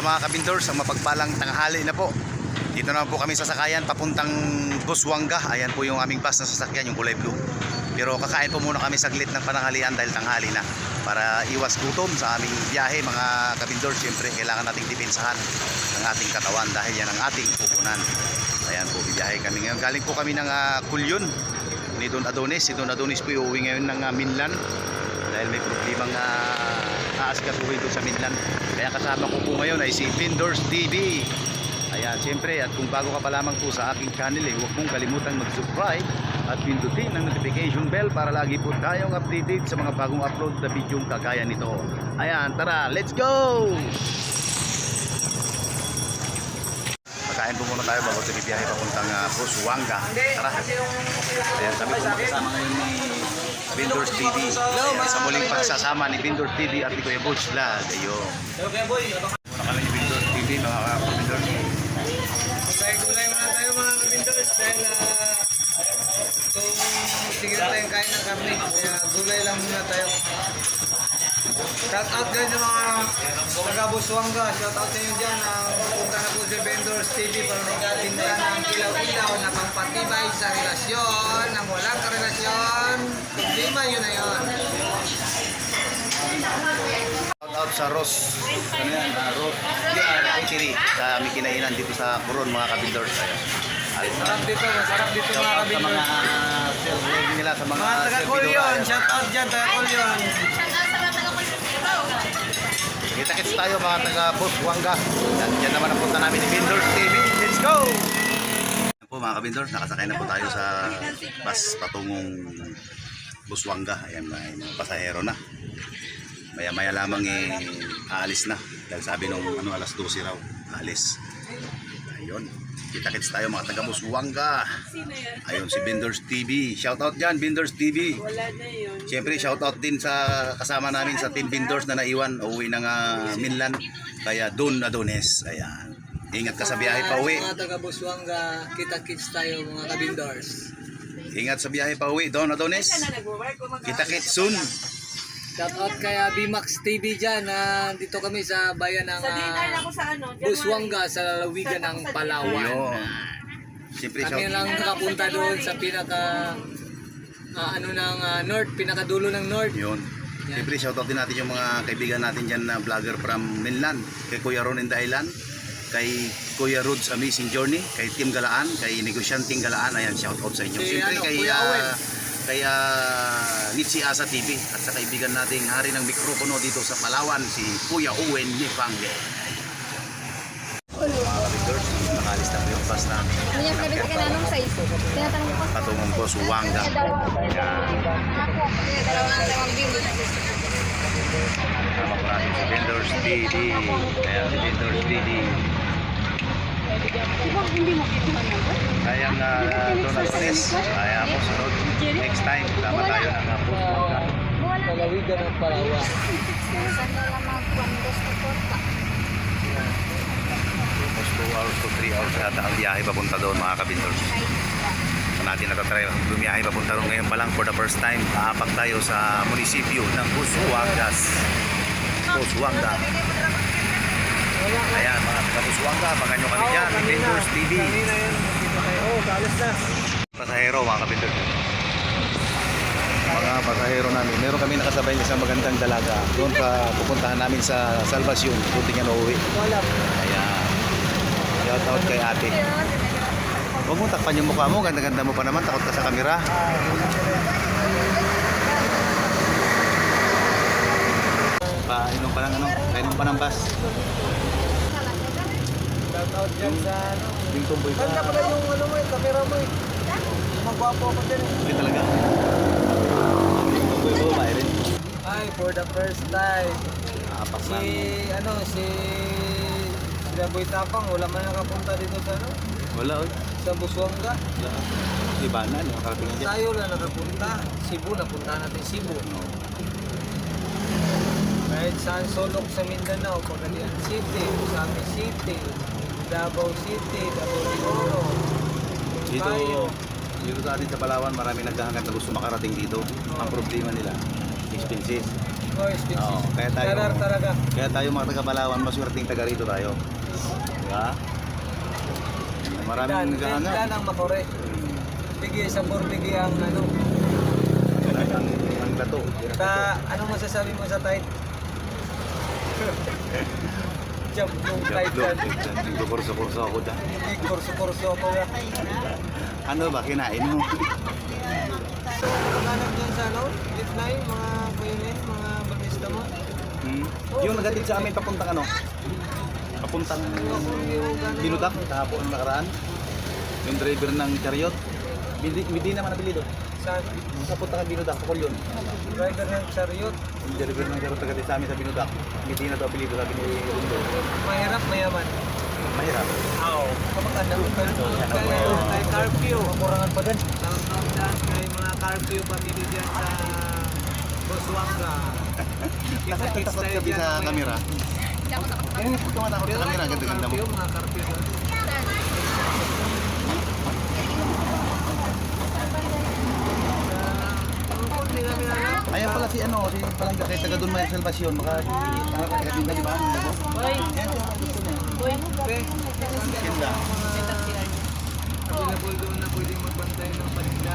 mga kabindors, ang mapagpalang tanghali na po. Dito na po kami sa sakayan papuntang Busuanga. Ayan po yung aming bus na sasakyan, yung kulay blue. Pero kakain po muna kami saglit ng pananghalian dahil tanghali na, para iwas gutom sa aming biyahe mga kabindors. Siyempre kailangan nating depensahan ang ating katawan dahil yan ang ating pupunan. Ayan po, biyahe kami ngayon. Galing po kami ng Kulyon ni Don Adonis. Si Don Adonis po uuwi ngayon ng Minlan dahil may problemang aasikasuhin doon sa Minlan. Kaya kasama ko po ngayon ay si Vendors TV. Ayan, siyempre, at kung bago ka pa lamang po sa aking channel, huwag mong kalimutang mag-subscribe at pindutin ang notification bell para lagi po tayong updated sa mga bagong upload na video kagaya nito. Ayan, tara, let's go! Pagkain po muna tayo bago sa bibiyahe papuntang Busuanga. Tara. Ayan, kami po magkasama ngayon ni Vendors TV. Ayan, sa muling pagsasama ni Vendors TV at ni Kuya Butch Vlog. Ayun. Muna kami ni Vendors TV, mga Vendors. Gulay muna tayo mga kabindors dahil kung sige na tayong kain ng karne, kaya gulay lang muna tayo. Shout out dyan yung mga taga Busuanga, shout out nyo dyan. Pupunta na po si Vendors TV para magkatindahan ng ilaw-ilaw na pampatibay sa relasyon, nang walang karelasyon, problema yun na yun. Shout out sa Ross. Ano yan? Ross. Kiri. Sa aming kinainan dito sa Coron mga kabindors. Masarap dito mga kabindors. Sa mga nila sa mga Mga taga Kulyon, shout out dyan taga Kulyon. Kita-kits tayo mga taga Busuanga. Yan naman ang punta namin ni Vendors TV. Let's go! Yan po mga kabindors, nakasakay na po tayo sa bus patungong Busuanga. Ayan, may mga pasahero na. Maya-maya lamang aalis na. Dahil sabi nung alas 12 raw, aalis. Ayun. Kita-kits tayo mga taga Busuanga. Ayun si Vendors TV. Shoutout dyan, Vendors TV. Wala na yun. Siyempre shoutout din sa kasama namin sa Team Vendors na naiwan. Uuwi ng Minlan. Kaya Don Adonis. Ayan. Ingat ka sa biyahe pa uwi. Mga taga Busuanga, kita-kits tayo mga kabindors. Ingat sa biyahe pa uwi, Don Adonis. Kita-kits soon. Shout out kay Bimax TV dyan. Dito kami sa bayan ng January. Busuanga sa lalawigan ng Palawan. Ayun. Siyempre Kami lang nakapunta doon sa pinaka north, pinakadulo ng north. Yun. Siyempre shoutout din natin yung mga kaibigan natin dyan na vlogger from Minlan. Kay Kuya Ron Indailan, kay Kuya Rod's Amazing Journey, kay Team Galaan, kay Negosyanting Galaan. Ayan, shoutout sa inyo. Siyempre kay Nitsi Asa TV at sa kaibigan nating hari ng mikropono dito sa Palawan, si Kuya Owen Nipange. Nakalis na po yung bus namin. Ano yung sabi ka nanong size? Tinatanong ko. Patungong po Suwanga. Dalawang view. Tama po natin si Vendors TV. Ayan si Vendors TV. Kayang Don Adonis. Kaya po sunod. Next time, tama tayo ng Busuanga. Sa lalawigan ng Palawan. Almost 2 hours to 3 hours yata ang biyahe papunta doon mga kabindors. Natin natatry bumiyahe papunta doon ngayon pa lang for the first time. Aapak tayo sa munisipyo ng Busuanga. Busuanga. Ayan mga taga-Busuanga, baka nyo kami dyan, Vendors TV. Pasahero mga kabindors. Mga pasahero namin, meron kami nakasabay ng isang magandang dalaga. Doon pa pupuntahan namin sa Salvacion, doon tingnan uuwi. Ayan. Shout out kay ate. Huwag mo takpan yung mukha mo, ganda-ganda mo pa naman, takot ka sa kamera. Painom pa lang painom pa ng bus. Shout out dyan sa Yung tumboy ka. Ganda pala yung camera mo eh. Magwapo ako dyan eh. Hindi talaga. Yung tumboy ko, mayroon. Ay, for the first time. Nakapas na. Si Boy Tapang, wala man nakapunta dito sa Wala oy. sa Busuanga. Wala. Iba na, nakarating dyan. Tayo lang nakapunta. Cebu, napunta natin Cebu. Kahit saan sulok sa Mindanao, Pagadian City, Usami City, Davao City, Davao de Oro. Dito sa atin sa Palawan, marami naghahangat na gusto makarating dito. Ang problema nila, expenses. Oh, expensive. Oo, kaya tayo, Darar talaga. kaya tayo mga taga Palawan, maswerteng taga rito tayo. Diba? Maraming naghahanap. Dan ang makore. Bigay sa bigay ang ano. Ang lato. Anong masasabi mo sa tight? Jump yung tight dyan. Nagkukurso-kurso ako dyan. Hindi, kurso-kurso ako ya. Ano ba, kinain mo? So, maghanap dyan sa ano? Gitna mga kuyanin, mga barista mo. Yung nagatid sa amin papuntang ano? Papuntang Binudak, kahapon ang nakaraan. Yung driver ng chariot. Hindi naman nabilido. Saan? Papunta kang Binudak, pakul yun. Driver ng chariot. Yung driver ng chariot nagatid sa amin sa Binudak. Hindi na ito apelido, sabi ni Lundo. Mahirap, mayaman. Mahirap. Oo. Kapag anda mo ka ito. Kay Carpio. Makurangan pa din. Shout dyan kay mga Carpio family dyan sa Boswanga. Takot ka sa camera. Eh, huwag ka matakot sa camera, ganda-ganda mo. Mga Carpio doon. Ayan pala si ano, si Palangga, kaya taga doon may salvasyon. Baka taga-tinda, di ba? Boy. Boy. Tinda. Available doon na pwedeng magbantay ng paninda.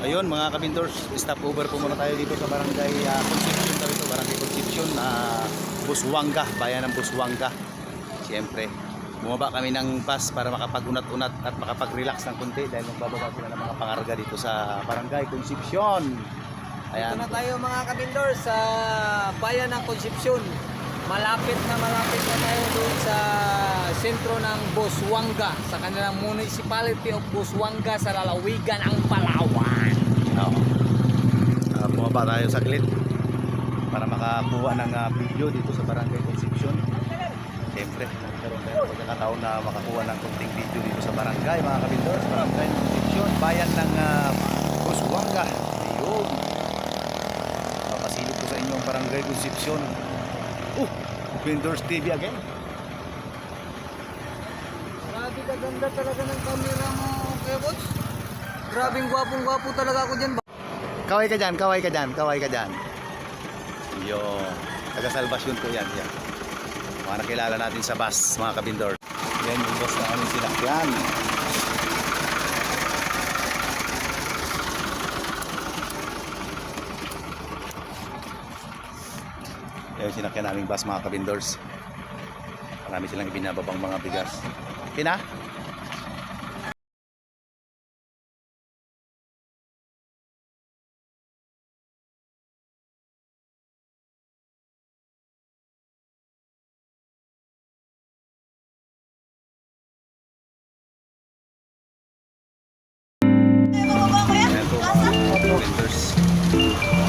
Ayun mga kabindors, stop over po muna tayo dito sa barangay Concepcion daw ito, barangay Concepcion, Buswanga, bayan ng Buswanga. Siyempre, bumaba kami ng bus para makapag-unat-unat at makapag-relax ng konti dahil magbababa sila ng mga pangarga dito sa barangay Concepcion. Ayan. Ito na tayo mga kabindor sa bayan ng Concepcion. Malapit na tayo doon sa sentro ng Boswanga, sa kanilang municipality of Boswanga sa lalawigan ng Palawan. Oo. Bumaba tayo saglit para makakuha ng video dito sa barangay Concepcion. Siyempre, nagkaroon tayo ng pagkakataon na makakuha ng konting video dito sa barangay mga kabindors, barangay Concepcion, bayan ng Boswanga. Ayun. Papasilip ko sa inyo ang barangay Concepcion. Vendors TV again. Grabe ka ganda talaga ng camera mo, Kuya Bots. Grabing gwapong-gwapo talaga ako dyan. Kaway ka dyan, kaway ka dyan, kaway ka dyan. Yun. Taga-salvasyon ko yan. Yan. Mga nakilala natin sa bus, mga kabindor. Yan yung bus na aming sinakyan. Yan yung sinakyan naming bus, mga kabindors. Marami silang ibinababang mga bigas. Pina? vendors.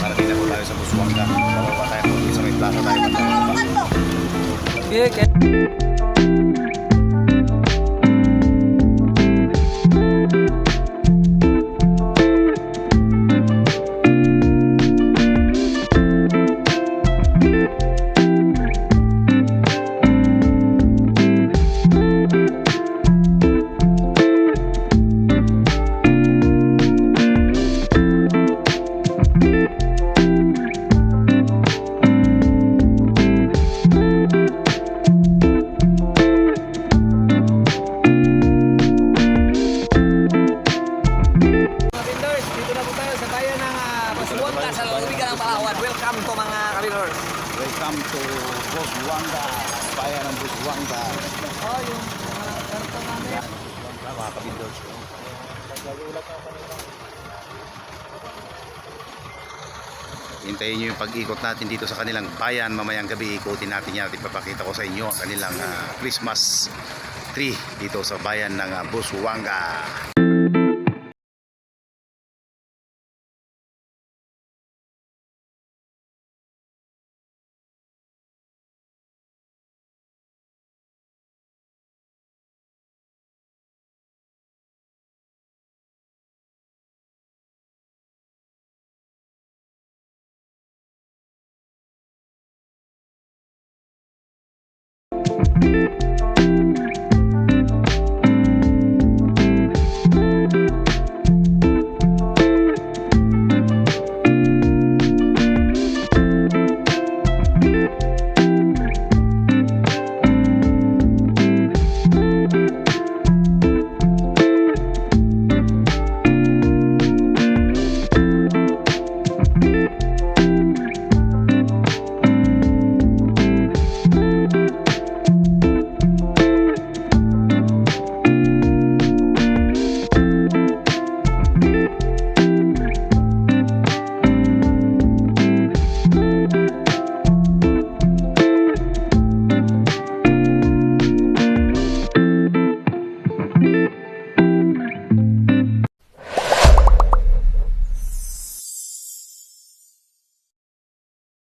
Parating na po tayo sa Busuanga. Bababa tayo po sa may plaza tayo. Okay. Welcome to mga kabinors. Welcome to Busuanga, bayan ng Busuanga. Oh, yung karto namin. Mga kabindors. Hintayin nyo yung pag-ikot natin dito sa kanilang bayan. Mamayang gabi ikutin natin yan at ipapakita ko sa inyo ang kanilang Christmas tree dito sa bayan ng Busuanga.